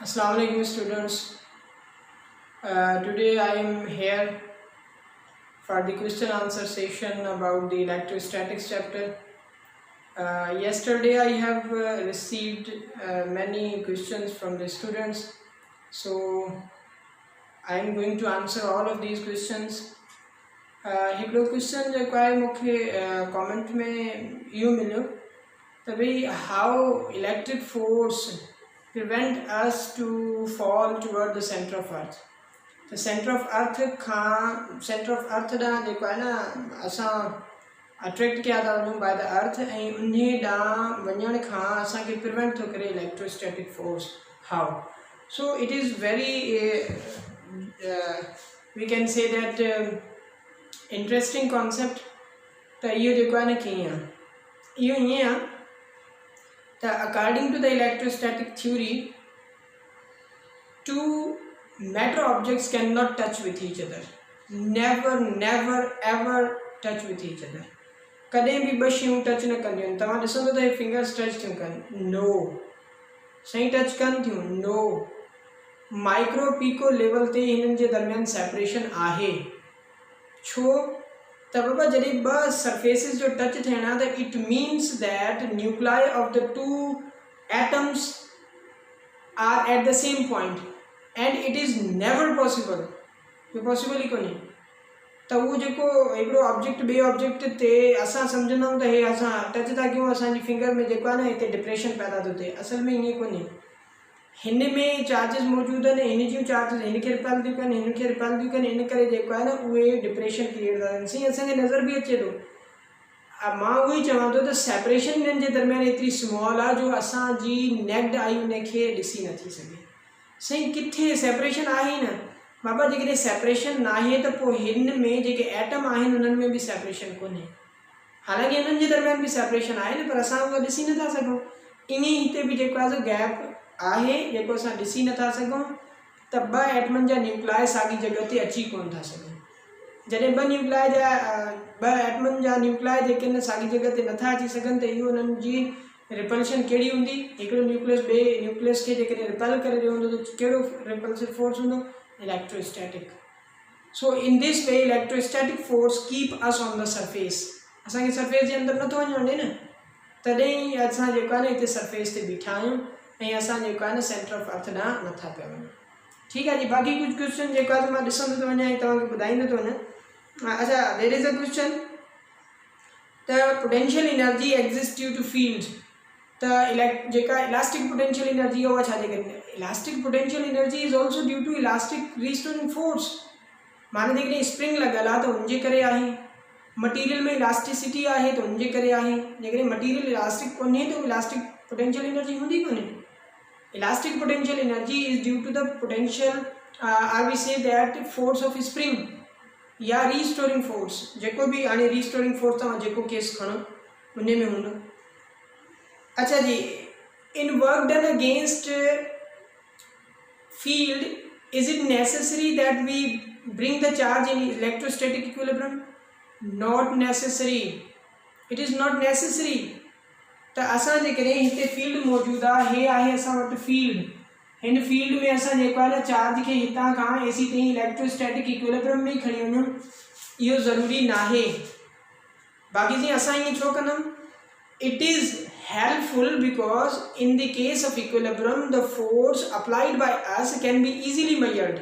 Assalamu alaikum students. Today I am here for the question answer session about the electrostatics chapter. Yesterday I have received many questions from the students, so I am going to answer all of these questions. हिकिड़ो question जेको आहे मूंखे comment में इहो मिलियो त भई how electric force prevent us to fall toward the center of earth. The center of earth ॾांहुं जेको आहे न असां अट्रैक्ट कया था वञूं बाय द अर्थ ऐं उन ॾांहुं वञण खां असांखे प्रिवेंट थो करे electrostatic force. How? So it is very we can say that interesting concept. त इहो जेको आहे न कीअं आहे, इहो ईअं आहे according to the electrostatic theory, two matter objects cannot touch with each other. Never ever touch with each other. कदें भी ॿ शयूं टच न कंदियूं. तव्हां ॾिसंदो त हे फिंगर्स टच थियूं कनि, नो. सही टच कनि थियूं, नो. माइक्रो पीको लेवल ते हिननि जे दरमियान सेपरेशन आहे. छो त बाबा जॾहिं ॿ सरफेसिस जो टच थियणु आहे त it means that nuclei of the two atoms are at the same point and it is never possible. इहो पॉसिबल ई कोन्हे त उहो जेको हिकिड़ो ऑब्जेक्ट ॿिए ऑब्जेक्ट ते असां सम्झंदा आहियूं त हे असां टच था कयूं, असांजी फिंगर में जेको आहे न हिते डिप्रेशन पैदा थो थिए. असल में ईअं कोन्हे. हिन में चार्जिस मौजूदु आहिनि, हिन जूं चार्जिस हिन खे रिपेल थियूं कनि, हिन खे रिपेल थियूं कनि, इन करे जेको आहे न उहे डिप्रेशन क्रिएट था थियनि. सही असांखे नज़र बि अचे थो. मां उहो ई चवां थो त सेपरेशन हिननि जे दरमियान एतिरी स्मॉल आहे जो असांजी नेक्ड आई उन खे ॾिसी नथी सघे. सही किथे सेपरेशन आहे ई न बाबा. जेकॾहिं सेपरेशन न आहे त पोइ हिन में जेके एटम आहिनि उन्हनि में बि सेपरेशन कोन्हे. हालांकि हिननि जे दरमियान बि सेपरेशन आहे न, पर असां उहो ॾिसी नथा सघूं. ईअं ई हिते बि जेको आहे गैप आहे जेको असां ॾिसी नथा सघूं. त ॿ एटमनि जा न्यूक्लाई साॻी जॻह ते अची कोन था सघनि. जॾहिं ॿ एटमनि जा न्यूक्लाई जेके आहिनि साॻी जॻह ते नथा अची सघनि त इहो उन्हनि जी रिपल्शन कहिड़ी हूंदी. हिकिड़ो न्यूक्लियस ॿिए न्यूक्लियस खे जेकॾहिं रिपेल करे रहियो हूंदो त कहिड़ो रिपल्सिव फोर्स हूंदो? Electrostatic. So in this way electrostatic force keep us on the surface. असांखे सरफेस जे अंदरि नथो वञणु ॾिए न, तॾहिं ई असां जेको आहे न हिते सरफेस ते बीठा आहियूं ऐं असां जेको आहे न सेंटर ऑफ अर्थ ॾांहुं नथा पिया वञूं. ठीकु आहे जी. बाक़ी कुझु क्वेश्चन जेको आहे मां ॾिसंदो थो वञा ऐं तव्हांखे ॿुधाईंदो थो वञा. अच्छा, देयर इज़ अ क्वेश्चन त potential energy exist due to field. त जेका इलास्टिक पोटेंशियल एनर्जी आहे उहा छाजे करे? Elastic potential energy is also due to elastic restoring force. माना जेकॾहिं स्प्रिंग लॻल आहे त उनजे करे आहे. मटीरियल में इलास्टिसिटी आहे त उनजे करे आहे. जेकॾहिं मटीरियल इलास्टिक कोन्हे त इलास्टिक पोटेंशियल एनर्जी हूंदी कोन्हे. Elastic potential energy is due to the potential or we say that force of spring या restoring force. जेको भी हाणे restoring force तव्हां जेको केस खणो उन में हूंदो. अच्छा जी, in work done against field is it necessary that we bring the charge in electrostatic equilibrium? Not necessary. It is not necessary. त असां जेकॾहिं हिते फील्ड मौजूदु आहे, हे आहे असां वटि फील्ड. हिन फील्ड में असां जेको आहे न चार्ज खे हितां खां एसी ताईं इलेक्ट्रोस्टैटिक इक्विलिब्रियम में ई खणी वञूं, इहो ज़रूरी न आहे. बाक़ी जीअं असां ईअं छो कंदुमि? It is helpful because in the case of equilibrium the force applied by us can be easily measured.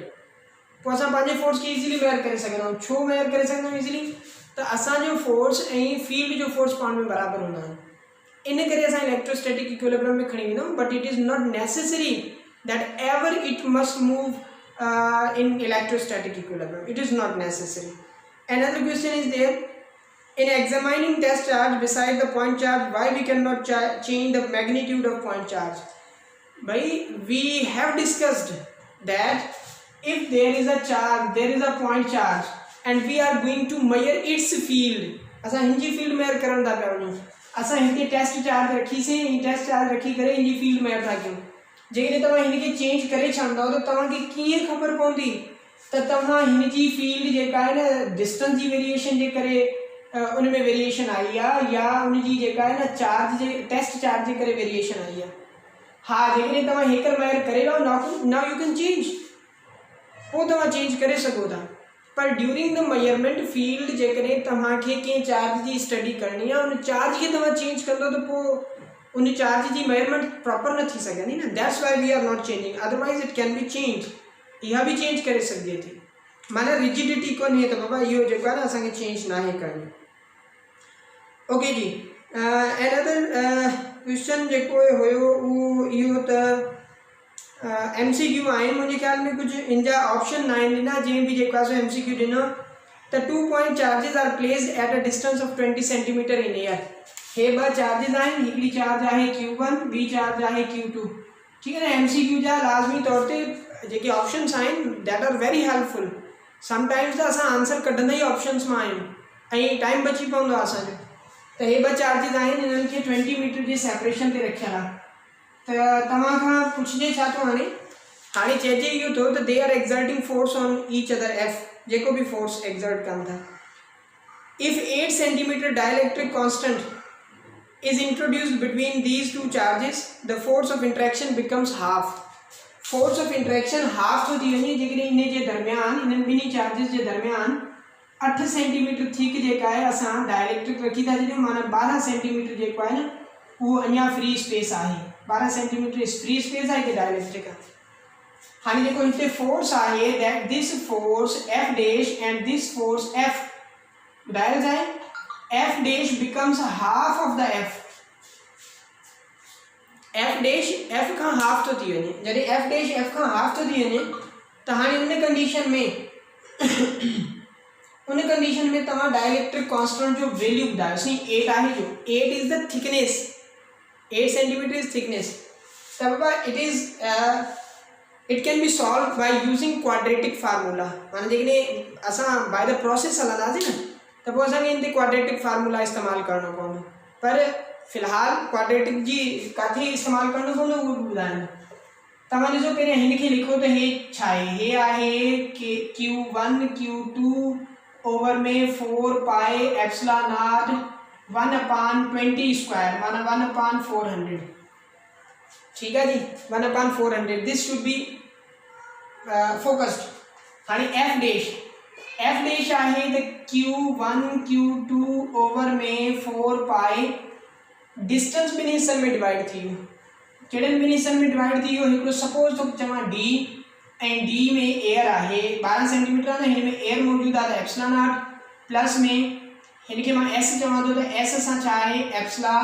पोइ असां पंहिंजे फोर्स खे ईज़िली मेजर करे सघंदा आहियूं. छो मेजर करे सघंदा आहियूं ईज़िली? त असांजो फोर्स ऐं फील्ड जो फोर्स पाण में बराबरि हूंदा आहिनि. इन करे असां इलेक्ट्रोस्टैटिक इक्विलिब्रियम में खणी वेंदो. But it is not necessary that ever it must move in electrostatic equilibrium. It is not necessary. Another question is there. In examining test charge beside the point charge, why we cannot change the magnitude of point charge? Bhai, we have discussed that if there is a charge, there is a point charge, and we are going to measure its field. असां हिनजी field measure करण था पिया वञूं. असां हिते test charge रखीसीं, ही test charge रखी करे हिनजी फील्ड मेजर था कयूं. जेकॾहिं तव्हां हिनखे चेंज करे छॾंदव त तव्हांखे कीअं ख़बर पवंदी त तव्हां हिनजी फील्ड जेका आहे न डिस्टेंस जी वेरिएशन जे करे उन में वेरिएशन आई आहे या उनजी जेका आहे न चार्ज जे टेस्ट चार्ज जे करे वेरिएशन आई आहे. हाँ जेकॾहिं तव्हां हेकर वायर करे लो नाउ यू कैन चेंज, पोइ तव्हां चेंज करे सघो था। पर ड्यूरिंग द मेजरमेंट फील्ड जेकॾहिं तव्हांखे कंहिं चार्ज जी स्टडी करणी आहे, उन चार्ज खे तव्हां चेंज कंदो त पोइ उन चार्ज जी मेजरमेंट प्रॉपर न थी सघंदी न। That's why we are not changing, otherwise it can be change, इहा भी चेंज करे सघिजे थी। माना रिजिडिटी कोन्हे त बाबा इहो जेको आहे न असांखे चेंज नाहे करणी। ओके जी, एनदर क्वेश्चन जेको हुयो उहो इहो त MCQ आहिनि, मुंहिंजे ख़्याल में कुझु इन जा ऑप्शन न आहिनि ॾिना, जंहिं बि जेको आहे MCQ ॾिनो त 2 point charges are placed at a distance of 20 centimetre in air. हे ॿ चार्जिस आहिनि, हिकिड़ी चार्ज आहे Q1, ॿी चार्ज आहे Q2। ठीक है ना। MCQ जा लाज़मी तौर ते जेके ऑप्शंस आहिनि that are very helpful. Sometimes त असां आंसर कढंदा ई ऑप्शंस मां आहियूं ऐं टाइम बची पवंदो आहे असांजो। त हे ॿ चार्जिस आहिनि, हिननि खे 20 मीटर जे सेपरेशन ते रखियल आहे। त तव्हां खां पुछिजे छा थो हाणे चइजे इहो थो त they are exerting force on each other F, जेको भी फोर्स एक्सर्ट कनि था। If 8 centimetre dielectric constant is introduced between these two charges, the force of interaction becomes half. Force of interaction half थो थी वञे जेकॾहिं इन जे दरमियान, इन्हनि ॿिन्ही चार्जिस जे दरमियान 8 सेंटीमीटर थिक जेका आहे असां डाइलेक्ट्रिक रखी था छॾियूं, माना 12 सेंटीमीटर जेको आहे न उहो अञा फ्री स्पेस आहे। 12 सेंटीमीटर फ्री स्पेस आहे कि डाइलेक्ट्रिक आहे। हाँ जेको हिते फोर्स आहे that this force F dash and this force F ॿुधायो जाए F dash becomes half of the F। F dash F का हाफ तो थी वञे, जॾहिं F डैश F का हाफ तो थी वञे त हाणे उन कंडीशन में तव्हां डाइलेक्ट्रिक कांस्टेंट जो वैल्यू ॿुधायो सी 8 आहे, जो 8 is the thickness, 8 centimetre is thickness. त बाबा it can be solved by using quadratic formula. माना जेकॾहिं असां बाय द प्रोसेस हलंदासीं न त पोइ असांखे इन ते क्वाड्रेटिक फार्मूला इस्तेमालु करणो पवंदो, पर फ़िलहाल क्वाड्रेटिक जी किथे इस्तेमालु करणो पवंदो उहो बि ॿुधाईंदो। तव्हां ॾिसो पहिरियों हिन खे लिखो त हे छा आहे, हे आहे Q1 Q2 ओवर में 4 पाए एप्सिलॉन नॉट 1/20 स्क्वायर माना 1/400। ठीक है जी, 1/400। This should be focused. हाँ F डैश आहे त Q1 Q2 ओवर में 4 पाए डिस्टेंस ॿिनि हिस्सनि में डिवाइड थी वियो। कहिड़नि ॿिनि हिस्सनि में डिवाइड थी वियो, हिकिड़ो सपोज तो चवां D ऐं D में एयर आहे 12 सेंटीमीटर आहे न, हिन में एयर मौजूद आहे त एप्सिलॉन नॉट प्लस में हिन खे मां S चवां थो त S सां छा आहे epsilon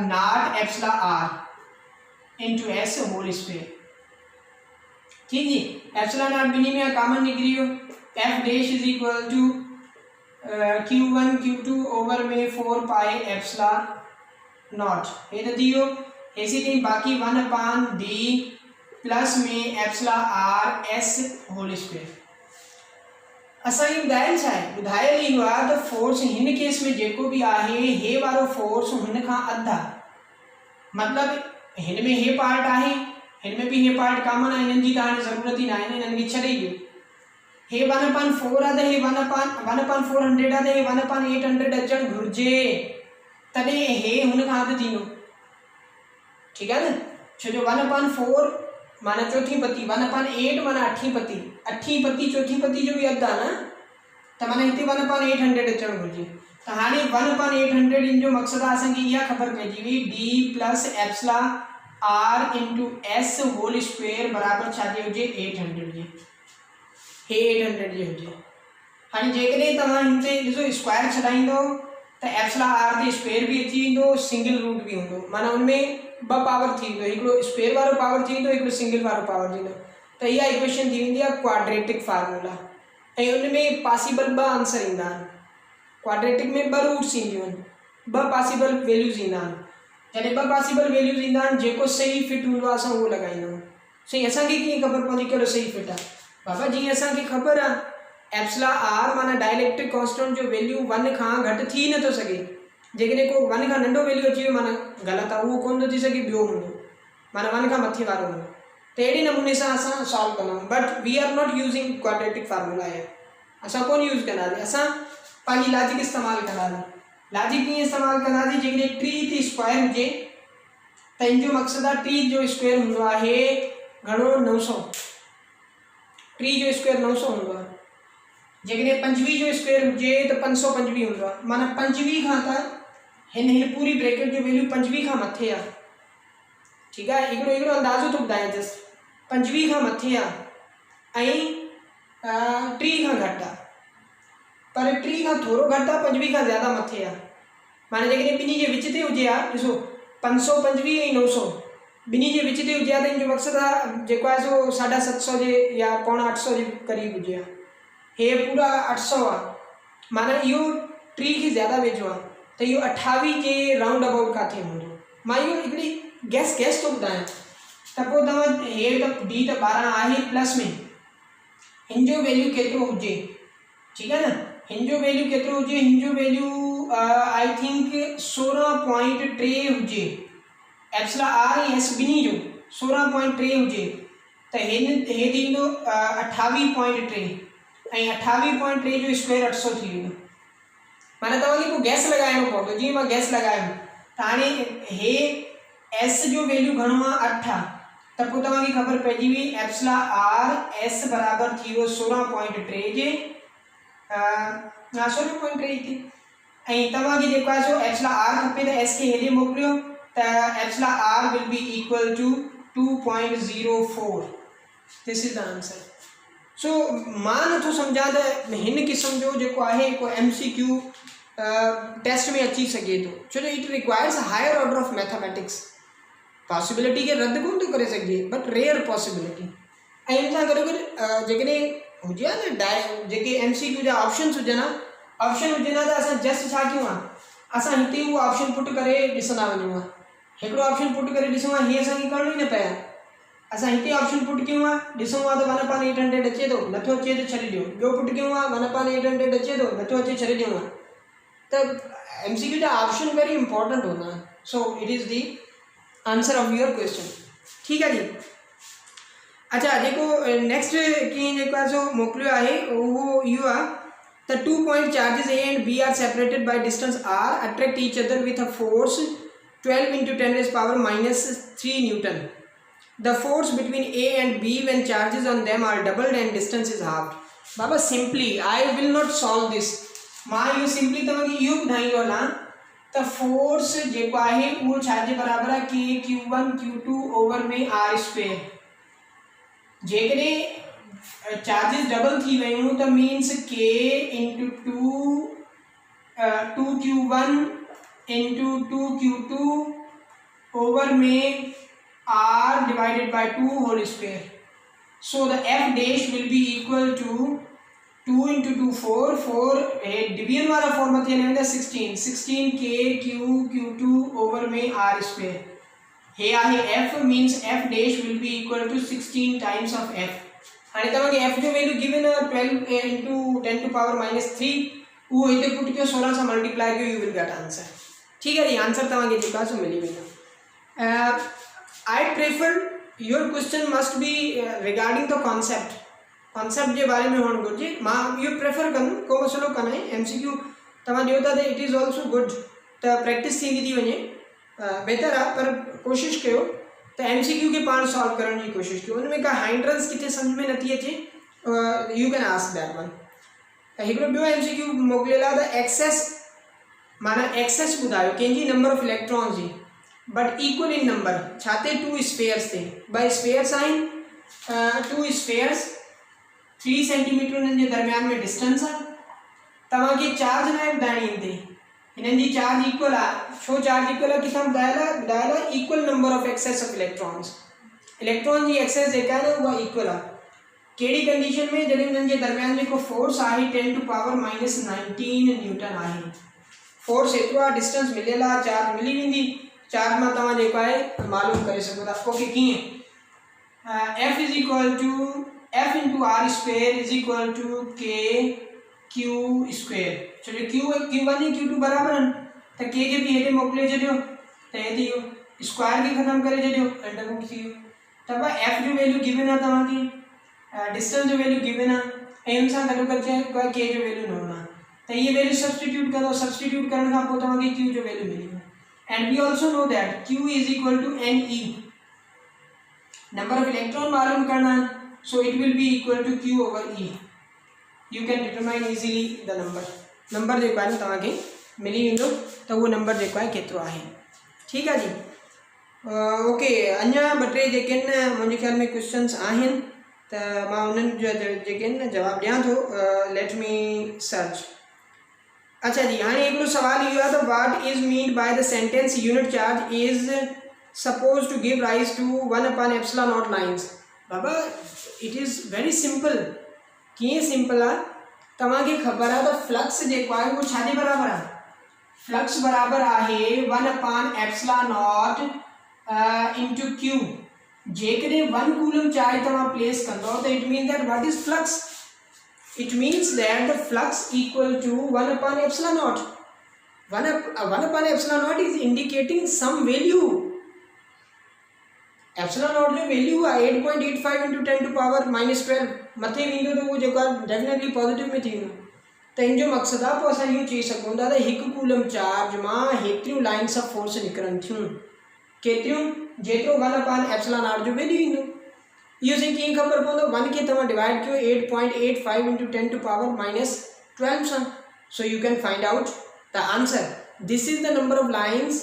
naught epsilon R into S whole square. ठीक जी, एप्सिलॉन नॉट ॿिन्ही में कॉमन निकिरी वियो। F dash is equal to Q1 Q2 over में 4 पाए एप्सिलॉन नॉट, ये तो दियो ऐसी थी बाकी 1/D प्लस में epsilon R S whole square. असांखे ॿुधायल छा आहे, ॿुधायल इहो आहे त फोर्स हिन केस में जेको भी आहे हे वारो फोर्स हुन खां अधु आहे। मतिलबु हिन में हे पार्ट आहे, हिन में भी हे पार्ट कॉमन आहे, हिननि जी त हाणे ज़रूरत ई न आहे, हिननि खे छॾे ॾियो। हे 1/4 आहे त हे 1/400 आहे त हे 1/800 अचणु घुरिजे, तॾहिं हे हुन खां अधु थींदो। ठीक है न, छो जो 1/4 माना चौथी पती, 1/8 माना अठी पती चौथी पती जो भी अधु आहे न, त माना हिते 1/800 अचणु घुरिजे। त हाणे 1/800 इन जो मक़सदु आहे असांखे इहा ख़बर पइजी वई D plus epsilon R into S whole square बराबर छा जे हुजे 800 जे, हे 800 जे हुजे। हाणे जेकॾहिं तव्हां हिन ते ॾिसो स्क्वायर छॾाईंदो त एप्सिलॉन R ते स्क्वायर भी अची वेंदो, सिंगल रूट भी हूंदो, माना उनमें ॿ पावर थी वेंदो, हिकिड़ो स्क्वायर वारो पावर थी वेंदो, हिकिड़ो सिंगल वारो पावर थी वेंदो। त इहा इक्वेशन थी वेंदी आहे क्वाड्रेटिक फार्मूला, ऐं उनमें पॉसिबल ॿ आंसर ईंदा आहिनि। क्वाड्रेटिक में 2 रूट्स ईंदियूं आहिनि, 2 पॉसिबल वैल्यूज़ ईंदा आहिनि। जॾहिं 2 पॉसिबल वैल्यूज़ ईंदा आहिनि, जेको सही फिट हूंदो आहे असां उहो लॻाईंदा आहियूं। सही, असांखे कीअं ख़बर पवंदी कहिड़ो सही फिट आहे? बाबा जीअं असांखे ख़बर आहे एप्सिलॉन R माना डाइलेक्ट्रिक कांस्टेंट जो वैल्यू 1 खां घटि थी नथो सघे। जेकॾहिं को 1 खां नंढो वैल्यू अची वियो माना ग़लति आहे, उहो कोन थो थी सघे, ॿियो हूंदो माना 1 खां मथे वारो हूंदो। त अहिड़े नमूने सां असां सॉल्व कंदा आहियूं, but we are not using quadratic formula है, असां कोन यूज़ कंदासीं, असां पंहिंजी लॉजिक इस्तेमालु कंदासीं। लॉजिक कीअं इस्तेमालु कंदासीं, जेकॾहिं 3 ते स्क्वायर हुजे त त इन जो मक़सदु आहे टी जो स्क्वेयर हूंदो आहे घणो 900 टी जो स्क्वेयर 900 हूंदो आहे जेकॾहिं 25 जो स्क्वेयर हुजे त 525 हूंदो आहे माना 25 खां त हिन पूरी ब्रैकेट जो वैल्यू 25 खां मथे आहे ठीक है हिकिड़ो अंदाज़ो तो ॿुधायां जस्ट 25 खां मथे आहे ऐं 3 खां घटि आहे पर 3 खां थोरो घटि आहे 25 खां ज़्यादा मथे आहे माना जेकॾहिं ॿिन्ही जे विच ते हुजे आहे ॾिसो 525 ऐं 900 ॿिन्ही जे विच ते हुजे आहे त इन जो मक़सदु आहे जेको आहे सो 750 जे या 750 जे क़रीब हुजे आहे हे पूरा 800 आहे माना इहो 3 खे ज़्यादा वेझो आहे त इहो 28 जे राउंड अबाउट किथे हूंदो मां इहो हिकिड़ी गैस तो ॿुधायां त पोइ तव्हां हे त डी त 12 आहे प्लस में हिन जो वैल्यू केतिरो हुजे ठीकु आहे न हिन जो वैल्यू केतिरो हुजे हिन जो वैल्यू आई थिंक 16.3 हुजे एप्सिलॉन आर ऐं एस ॿिन्ही जो 16.3 हुजे त हिन हे थींदो 28.3 ऐं 28.3 जो स्क्वायर 800 थी वेंदो माना तव्हांखे पोइ गैस लॻाइणो पवंदो जीअं मां गैस लॻायुमि त हाणे हे एस जो वैल्यू घणो आहे 8 आहे त पोइ तव्हांखे ख़बर पइजी वई एप्सिलॉन आर एस बराबरि थी वियो 16.3 जे 16.3 थी ऐं तव्हांखे जेको आहे सो एप्सिलॉन आर खपे त एस खे हेॾे मोकिलियो त epsilon R will be equal to 2.04 this is the answer so मां नथो सम्झां त हिन क़िस्म जो जेको आहे को MCQ टेस्ट में अची सघे थो छो जो it requires higher order of mathematics possibility खे रद्द कोन थो करे सघिजे बट रेयर पॉसिबिलिटी ऐं इन सां गॾोगॾु जेकॾहिं हुजे आहे न जेके MCQ जा ऑप्शन्स हुजनि ऑप्शन हुजनि त असां जस्ट छा कयूं आहे असां हिते उहो ऑप्शन पुट करे ॾिसंदा वञूं हिकिड़ो ऑप्शन पुट करे ॾिसूं हीअ असांखे करिणो ई न पए असां हिते ऑप्शन पुट कयूं ॾिसूं त 1/800 अचे थो नथो अचे त छॾे ॾियो ॿियो पुट कयूं 1/800 अचे थो नथो अचे छॾे ॾियूं त MCQ जा ऑप्शन वेरी इंपॉर्टेंट हूंदा आहिनि सो it is the answer of your question ठीकु आहे जी अच्छा जेको नेक्स्ट कीअं जेको आहे सो मोकिलियो आहे उहो इहो आहे त 2 point charges A and B are separated by distance r attract each other with a force 12 into 10 raised power minus 3 Newton. The force between A and B when charges on them are doubled and distance is halved. Baba simply I will not solve this. मां इहो simply तव्हांखे इहो ॿुधाईंदो हलां त force जेको आहे उहो छाजे बराबरि आहे K Q1 Q2 ओवर में R स्क्वेयर जेकॾहिं चार्जिस डबल थी वयूं त means K into 2Q1 into 2Q2 over में R divided by 2 whole square. So the F dash will be equal to 2 into 2 4 division वाला फॉर्म में थे 16 K Q Q2 over में R square. हे आहे F means F dash will be equal to 16 times of F. हाणे तव्हांखे F जो value given 12 into 10 to power minus 3 वो हिते पुट कयो 16 सां मल्टीप्लाई कयो यू विल गेट आंसर ठीक है जी आंसर तव्हांखे जेको आहे सो मिली वेंदो I prefer your question must be regarding the concept जे बारे में हुअणु घुरिजे मां इहो प्रेफर कंदुमि को मसइलो कान्हे MCQ तव्हां ॾियो था त इट इज़ ऑल्सो गुड त प्रैक्टिस थींदी थी वञे बहितर आहे पर कोशिशि कयो त MCQ के पाण सॉल्व करण की कोशिशि कयो उनमें का हाइंड्रेंस किथे सम्झ में नथी अचे you can ask that one हिकिड़ो ॿियो MCQ मोकिलियल आहे त एक्सेस माना एक्सेस ॿुधायो कंहिंजी नंबर ऑफ इलेक्ट्रॉन्स जी बट इक्वल इन नंबर छा ते 2 स्पेयर्स ते ॿ स्पेयर्स आहिनि 2 स्पेयर्स 3 सेंटीमीटर उन्हनि जे दरमियान में डिस्टेंस आहे तव्हांखे चार्ज न ॿुधाइणी ईंदी हिननि जी चार्ज इक्वल आहे छो चार्ज इक्वल आहे किथां ॿुधायल आहे equal number of excess of electron जी एक्सेस जेका आहे न उहा इक्वल आहे कहिड़ी कंडीशन में जॾहिं उन्हनि जे दरमियान जेको फोर्स आहे 10 to power minus 19 न्यूटन आहे फोर्स एतिरो आहे डिस्टेंस मिलियल आहे चार्ज मिली वेंदी चार्ज मां तव्हां जेको आहे मालूम करे सघो था ओके कीअं F is equal to F into R square is equal to K Q square छो जो Q1 ऐं Q2 बराबरि आहिनि त K खे बि हेॾे मोकिले छॾियो त हे थी वियो स्क्वायर खे ख़तमु करे छॾियो अंडर रूट थी वियो त भाई F जो वैल्यू गिवन आहे तव्हांखे डिस्टेंस जो वैल्यू गिवन आहे ऐं हुन सां गॾोगॾु K जो वैल्यू नोन आहे त इहे वैल्यू सब्सटीट्यूट करो सब्सटीट्यूट करण खां पोइ तव्हांखे Q जो वैल्यू मिली वेंदो and we also know that Q is equal to Ne. number of electron मालूम करना, so it will be equal to Q over E. you can determine easily the number जेको आहे न तव्हांखे मिली वेंदो त उहो नंबर जेको आहे केतिरो आहे। ठीकु आहे जी। ओके, अञा ॿ टे जेके आहिनि मुंहिंजे ख़्याल में क्वेश्चन्स आहिनि त मां उन्हनि जा जेके आहिनि न जवाबु ॾियां थो। Let me search. अच्छा जी, हाणे हिकिड़ो सुवाल इहो आहे त what is mean by the sentence unit charge is suppose to give rise to 1/ε0 lines. बाबा इट इज़ वेरी सिंपल। कीअं सिंपल आहे? तव्हांखे ख़बर आहे त फ्लक्स जेको आहे उहो छाजे बराबरि आहे? फ्लक्स बराबरि आहे 1/ε0 into Q। जेकॾहिं 1 कूलम चार्ज तव्हां प्लेस कंदो त it mean that what is flux? It means that the flux equal to 1/ε0। 1/ε0 is indicating some value. Epsilon जो वैल्यू आहे 8.85 into 10⁻⁻12 मथे वेंदो त उहो जेको आहे डेफिनेटली पॉजिटिव में थी वेंदो। त इन जो मक़सदु आहे पोइ असां इहो चई सघूं था त हिकु कूलम चार्ज मां हेतिरियूं लाइन्स ऑफ फोर्स निकिरनि थियूं। केतिरियूं? जेतिरो 1/ε0 जो वैल्यू ईंदो। इहो साईं कीअं ख़बर पवंदो? 1 खे तव्हां डिवाइड कयो 8.85 into 10⁻⁻12 सां। So you can find out the answer. This is the number of lines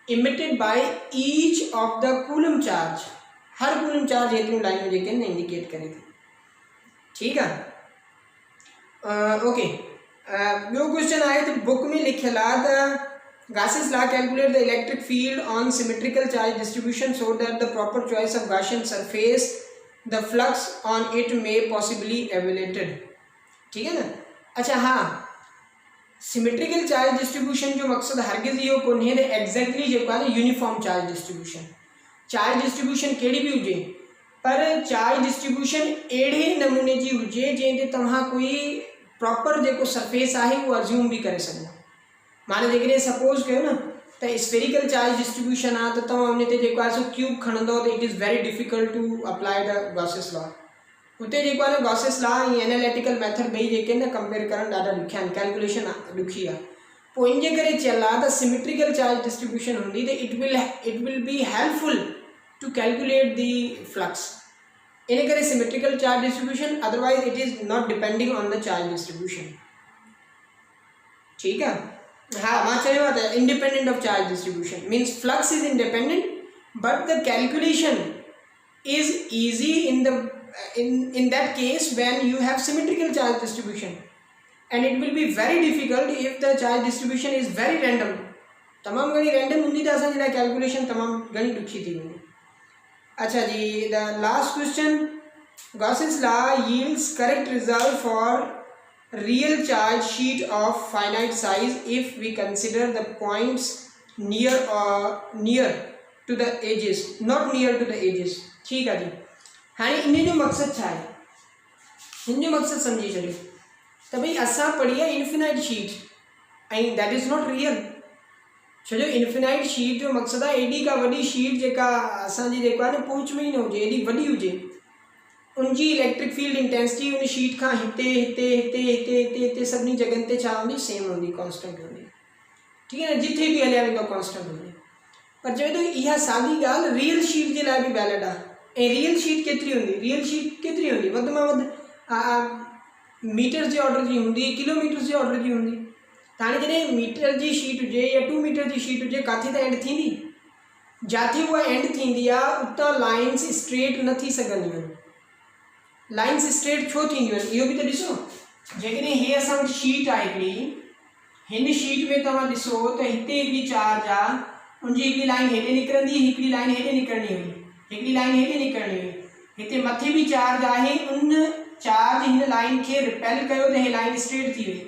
emitted by each of the coulomb charge। हर कूलम चार्ज हेतिरियूं लाइनूं जेके आहिनि इंडिकेट करे थी। ठीकु आहे। ओके, ॿियो क्वेश्चन आहे त बुक में लिखियलु आहे त Gauss's law calculate the electric field on symmetrical charge distribution so that the proper choice of Gaussian surface the flux on it may possibly evaluated। ठीक है ना। अच्छा हाँ, सिमेट्रिकल चार्ज डिस्ट्रीब्यूशन जो मकसद हरगिज़ इहो कोन्हे त एग्जैक्टली जेको आहे uniform charge distribution. Charge distribution कहिड़ी बि हुजे पर चार्ज डिस्ट्रीब्यूशन अहिड़े नमूने जी हुजे जंहिं ते तव्हां कोई प्रॉपर जेको सरफेस आहे उहो अज्यूम बि करे सघो। माने जेकॾहिं सपोज कयो न त स्फेरिकल चार्ज डिस्ट्रीब्यूशन आहे त तव्हां उन ते जेको आहे सो क्यूब खणंदो त it is very difficult to apply the Gauss's law. उते जेको आहे न गॉसिस लॉ ऐं एनालिटिकल मेथड ॿई जेके न कंपेयर करणु ॾाढा ॾुखिया आहिनि। कैलकुलेशन ॾुखी आहे। पोइ इन जे करे चयल आहे त सिमेट्रिकल चार्ज डिस्ट्रीब्यूशन हूंदी त it will be helpful to calculate the flux. इन करे symmetrical charge distribution, otherwise it is not depending on the charge distribution. ठीकु आहे। हाँ, मां चयो आहे त independent of charge distribution means flux is independent but the calculation is easy in that case when you have symmetrical charge distribution, and it will be very difficult if the charge distribution is very random। तमाम घणी random हूंदी त असांजे लाइ calculation तमामु घणी ॾुखी थी वेंदी। अच्छा जी, the last question, Gauss's law yields correct result for real charge sheet of finite size if we consider the points near to the edges, not near to the edges। ठीक है जी। हाणे इन जो मक़सदु छा आहे? हिन जो मक़सदु सम्झी छॾियो त भई असां पढ़ी आहे इन्फिनाइट शीट ऐं दैट इज़ नॉट रियल। छो जो इन्फिनाइट शीट जो मक़सदु आहे एॾी का वॾी शीट जेका असांजी जेको आहे न पहुच में ई न हुजे, एॾी वॾी हुजे, उनजी इलेक्ट्रिक फील्ड इंटेंसिटी उन शीट खां हिते हिते हिते हिते हिते हिते सभिनी जॻहियुनि ते छा हूंदी? सेम हूंदी, कॉन्स्टेंट हूंदी। ठीकु आहे न। जिथे बि हलिया वेंदो कॉन्स्टेंट हूंदी। पर चवे थो इहा सादी ॻाल्हि रियल शीट जे लाइ बि वैलिड आहे। ऐं रियल शीट केतिरी हूंदी? रियल शीट केतिरी हूंदी? वधि में वधि मीटर्स जे ऑर्डर जी हूंदी, किलोमीटर्स जे ऑर्डर जी हूंदी। त हाणे जॾहिं मीटर जी शीट हुजे या 2 मीटर जी शीट हुजे, किथे त एंड थींदी। जिथे उहा एंड थींदी आहे उतां लाइन्स स्ट्रेट न थी सघंदियूं आहिनि। लाइन्स स्ट्रेट छो थींदियूं आहिनि इहो बि त ॾिसो। जेकॾहिं हीअ असां वटि शीट आहे हिकिड़ी, हिन शीट में तव्हां ॾिसो त हिते हिकिड़ी चार्ज आहे, उनजी हिकिड़ी लाइन हेॾे निकिरंदी, हिकिड़ी लाइन हेॾे निकिरणी हुई, हिकिड़ी लाइन हेॾे निकिरणी हुई। हिते मथे भी चार्ज आहे, उन चार्ज हिन लाइन खे रिपेल कयो त हीअ लाइन स्ट्रेट थी वई।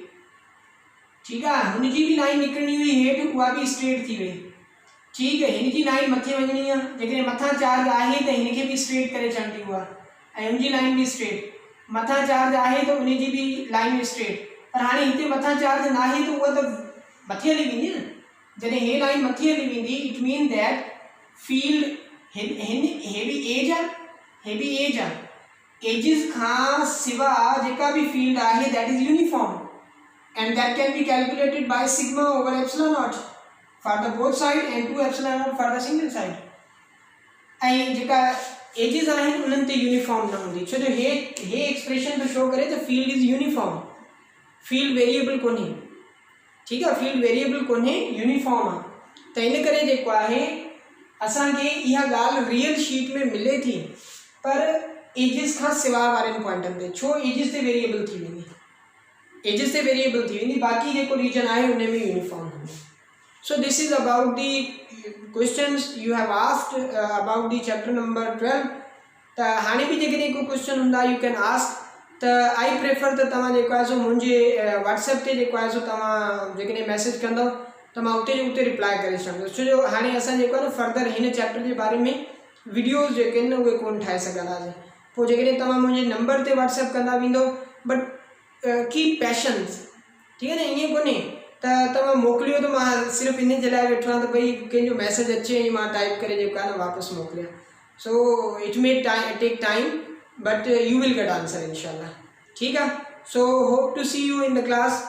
ठीकु आहे। हुनजी भी लाइन निकिरणी हुई हेठि, उहा भी स्ट्रेट थी वई। ठीकु आहे। हिनजी लाइन मथे वञणी आहे, जेकॾहिं मथां चार्ज आहे त हिनखे भी स्ट्रेट करे छॾंदी उहा, ऐं हुनजी लाइन भी स्ट्रेट। मथां चार्ज आहे त उनजी भी लाइन स्ट्रेट। पर हाणे हिते मथां चार्ज न आहे त उहा त मथे हली वेंदी न। जॾहिं हे लाइन मथे हली वेंदी इट मीन दैट फील्ड हे भी एज आहे, हे भी एज आहे। एजिस खां सिवा जेका भी फील्ड आहे that is uniform and that can be calculated by sigma over epsilon not. For the both side and 2 epsilon not for the single side. ऐं जेका एजिस आहिनि उन्हनि ते यूनिफॉर्म न हूंदी, छो जो हे एक्सप्रेशन तो शो करे त field is uniform, field variable कोन्हे, ठीकु आहे, फील्ड वेरिएबल कोन्हे, यूनिफॉर्म आहे। त इन करे जेको आहे असांखे इहा ॻाल्हि रियल शीट में मिले थी, पर एजिस खां सवाइ वारनि पॉइंटनि ते, छो एजिस ते वेरिएबल थी वेंदी, एजिस ते वेरिएबल थी वेंदी, बाक़ी जेको रीजन आहे उन में यूनिफॉर्म हूंदी। So this is about the questions you have asked about the chapter number 12। त हाणे बि जेकॾहिं को क्वेश्चन हूंदा यू कैन आस्क, त आई प्रेफर त तव्हां जेको आहे सो मुंहिंजे व्हाट्सएप ते जेको आहे सो तव्हां जेकॾहिं मैसेज कंदव त मां उते रिप्लाई करे सघंदुसि, छो जो हाणे असां जेको आहे न फर्दर हिन चैप्टर जे बारे में वीडियोज़ जेके आहिनि न उहे कोन ठाहे सघंदासीं। पोइ जेकॾहिं तव्हां मुंहिंजे नंबर ते व्हाट्सएप कंदा वेंदो, बट कीप पैशंस, ठीकु आहे न, ईअं कोन्हे त तव्हां मोकिलियो त मां सिर्फ़ु इन जे लाइ वेठो आहियां त भई कंहिंजो मैसेज अचे ऐं मां टाइप करे जेको आहे न वापसि मोकिलियां। So it may take time but you will get answer इंशाल्लाह, ठीकु आहे। So hope to see you in the class.